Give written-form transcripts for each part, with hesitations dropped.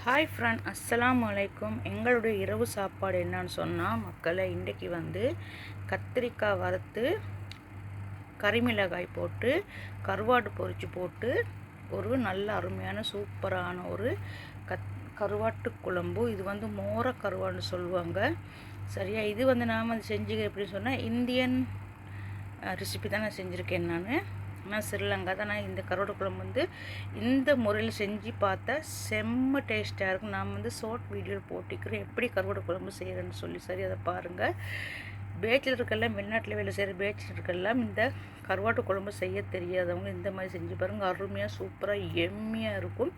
Hi friend, அஸ்ஸலாமு அலைக்கும். எங்களுடைய இரவு சாப்பாடு என்னன்னு சொன்னால் மக்களை இன்றைக்கி கத்திரிக்காய் வறுத்து கறிமிளகாய் போட்டு கருவாடு பொரித்து போட்டு ஒரு நல்ல அருமையான சூப்பரான ஒரு கருவாட்டு குழம்பு. இது மோர கருவாடுன்னு சொல்லுவாங்க. சரியா, இது நான் செஞ்சுக்க எப்படின்னு சொன்னால் இந்தியன் ரெசிபி தான் நான் செஞ்சுருக்கேன். நான் ஸ்ரீலங்கா தான். நான் இந்த கருவாடு குழம்பு இந்த முறையில் செஞ்சு பார்த்தா செம்ம டேஸ்ட்டாக இருக்கும். நான் ஷார்ட் வீடியோவில் போட்டிக்கிறேன் எப்படி கருவாடு குழம்பு செய்கிறேன்னு சொல்லி. சரி, அதை பாருங்கள். பேச்சுலருக்கெல்லாம் வெளிநாட்டில் வேலை செய்கிற பேச்சுலருக்கெல்லாம் இந்த கருவாட்டு குழம்பு செய்ய தெரியாதவங்க இந்த மாதிரி செஞ்சு பாருங்கள். அருமையாக சூப்பராக எம்மியாக இருக்கும்.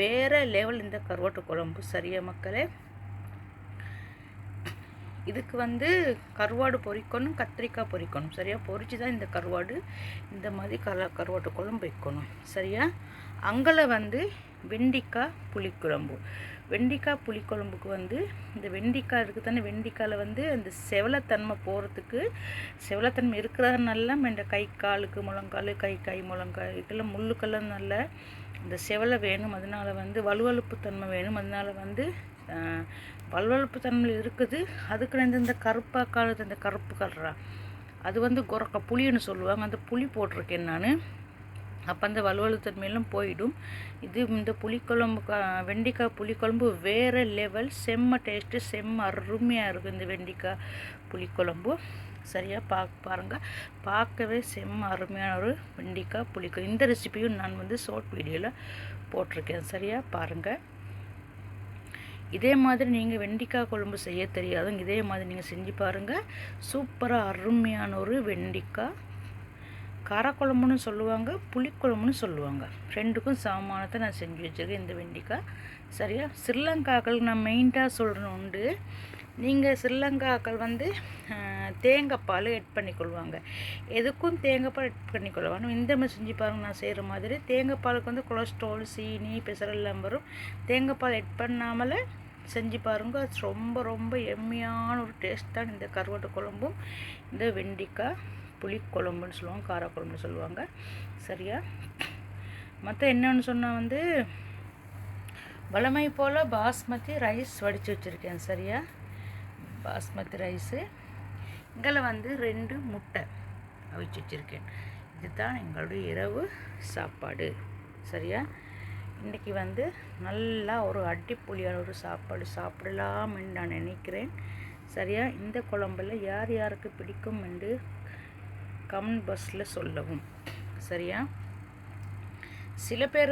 வேறு லெவல் இந்த கருவாட்டு குழம்பு. சரியா மக்களே, இதுக்கு கருவாடு பொரிக்கணும், கத்திரிக்காய் பொரிக்கணும். சரியா, பொரிச்சு தான் இந்த கருவாடு இந்த மாதிரி கருவாட்டு குழம்பு வைக்கணும். சரியா, அங்கே வெண்டிக்காய் புளிக்குழம்பு. வெண்டிக்காய் புளிக்குழம்புக்கு இந்த வெண்டிக்காய் இருக்குது தானே, வெண்டிக்காயில் அந்த செவலத்தன்மை போகிறதுக்கு, செவலத்தன்மை இருக்கிறதுனால இந்த கை காலுக்கு முழங்கால், கை முழங்கால் இதெல்லாம் முள்ளுக்கெல்லாம் நல்ல இந்த செவலை வேணும். அதனால் வலுவழுப்பு தன்மை வேணும். அதனால் வலுவழுப்பு தன்மை இருக்குது. அதுக்கு இந்த கருப்பாக காலத்து இந்த கருப்பு கலரா அது கொரக்க புளின்னு சொல்லுவாங்க. அந்த புளி போட்டிருக்கேன் நான். அப்போ அந்த வலுவழுத்தன்மையெல்லாம் போயிடும். இந்த புளிக்குழம்பு வெண்டிக்காய் புளிக்குழம்பு வேறு லெவல், செம்ம டேஸ்ட்டு, செம்ம அருமையாக இருக்கும் இந்த வெண்டிக்காய் புளிக்குழம்பு. சரியாக பாருங்கள், பார்க்கவே செம்ம அருமையான ஒரு வெண்டிக்காய் புளிக்குழம்பு. இந்த ரெசிபியும் நான் ஷார்ட் வீடியோவில் போட்டிருக்கேன். சரியாக பாருங்கள். இதே மாதிரி நீங்கள் வெண்டிக்காய் குழம்பு செய்ய தெரியாதுங்க, இதே மாதிரி நீங்கள் செஞ்சு பாருங்கள். சூப்பராக அருமையான ஒரு வெண்டிக்காய் காரக்குழம்புன்னு சொல்லுவாங்க, புளிக்குழம்புன்னு சொல்லுவாங்க. ரெண்டுக்கும் சமமானத்தை நான் செஞ்சு வச்சுருக்கேன் இந்த வெண்டிக்காய். சரியா, ஸ்ரீலங்காக்கள் நான் மெயினாக சொல்கிறேன் உண்டு. நீங்கள் ஸ்ரீலங்காக்கள் தேங்காய் பால் எட் பண்ணிக்கொள்வாங்க. எதுக்கும் தேங்காய் பால் எட் பண்ணிக்கொள்வாங்க. இந்த மாதிரி செஞ்சு பாருங்கள். நான் செய்கிற மாதிரி தேங்காய் பாலுக்கு கொலஸ்ட்ரால், சீனி, பெசரெல்லாம் வரும். தேங்காய் பால் எட் பண்ணாமல் செஞ்சு பாருங்கள். அது ரொம்ப ரொம்ப எம்மியான ஒரு டேஸ்ட் தான் இந்த கருவாட்டு குழம்பும் இந்த வெண்டிக்காய் புளிக்குழம்புன்னு சொல்லுவாங்க, காரக்குழம்புன்னு சொல்லுவாங்க. சரியா, மற்ற என்னன்னு சொன்னால் வழமை போல் பாஸ்மதி ரைஸ் வடித்து வச்சுருக்கேன். சரியா, பாஸ்மதி ரைஸு இங்கே 2 முட்டை அவிச்சு வச்சுருக்கேன். இதுதான் எங்களுடைய இரவு சாப்பாடு. சரியா, இன்றைக்கி நல்லா ஒரு அடிப்பொலியான ஒரு சாப்பாடு சாப்பிடலாம்னு நான் நினைக்கிறேன். சரியா, இந்த குழம்பில் யார் யாருக்கு பிடிக்கும் என்று கமெண்ட் பாக்ஸில் சொல்லவும். சரியா, சில பேர்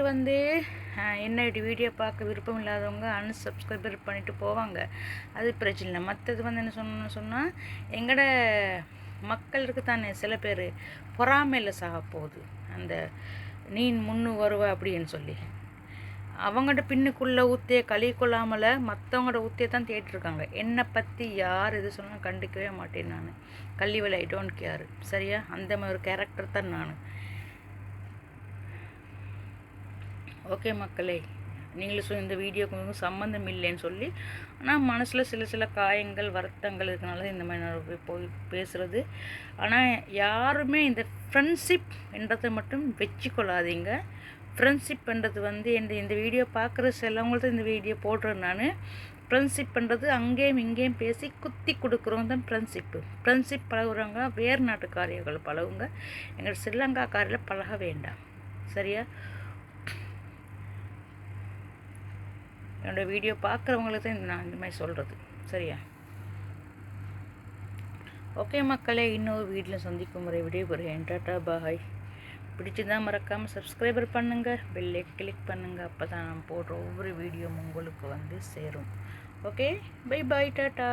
என்ன வீடியோ பார்க்க விருப்பம் இல்லாதவங்க அன்சப்ஸ்கிரைபர் பண்ணிவிட்டு போவாங்க. அது பிரச்சனை இல்லை. மற்றது என்ன சொன்னால் எங்களோட மக்களுக்கு தானே சில பேர் பொறாமையில் சாக போகுது. அந்த நீ முன்னு வருவ அப்படின்னு சொல்லி அவங்கள்ட்ட பின்னுக்குள்ளே ஊற்றிய களி கொள்ளாமல் மற்றவங்களோட ஊற்றியை தான் தேட்டிருக்காங்க. என்னை பற்றி யார் இது சொன்னால் கண்டுக்கவே மாட்டேன் நான். கள்ளிவலை ஐ டோன்ட் கேர். சரியா, அந்த மாதிரி ஒரு கேரக்டர் தான் நான். ஓகே மக்களே, நீங்களும் இந்த வீடியோக்கு சம்மந்தம் இல்லைன்னு சொல்லி, ஆனால் மனசில் சில காயங்கள் வருத்தங்கள் இருக்கனால இந்த மாதிரி நான் போய் பேசுகிறது. ஆனால் யாருமே இந்த ஃப்ரெண்ட்ஷிப் என்றதை மட்டும் வச்சுக்கொள்ளாதீங்க. ஃப்ரெண்ட்ஷிப் பண்ணுறது இந்த வீடியோ பார்க்குற சிலவங்கள்ட்ட இந்த வீடியோ போடுறேன் நான். ஃப்ரெண்ட்ஷிப் பண்ணுறது அங்கேயும் இங்கேயும் பேசி குத்தி கொடுக்குறவங்க தான் ஃப்ரெண்ட்ஷிப்பு. ஃப்ரெண்ட்ஷிப் பழகுறவங்க வேறு நாட்டுக்காரியர்கள் பழகுங்க. எங்கள் ஸ்ரீலங்காக்காரில் பழக வேண்டாம். சரியா, என்னோடய வீடியோ பார்க்குறவங்களுக்கு தான் நான் இந்த மாதிரி சொல்கிறது. சரியா, ஓகே மக்களே, இன்னொரு வீட்டில் சந்திக்கும் முறை விடைபெறுகிறேன். டாட்டா பாய். பிடிச்சிருந்தால் மறக்காமல் சப்ஸ்கிரைபர் பண்ணுங்கள், பெல்லை கிளிக் பண்ணுங்கள். அப்போ தான் நான் போடுற ஒவ்வொரு வீடியோவும் உங்களுக்கு சேரும். Okay, bye bye, tata.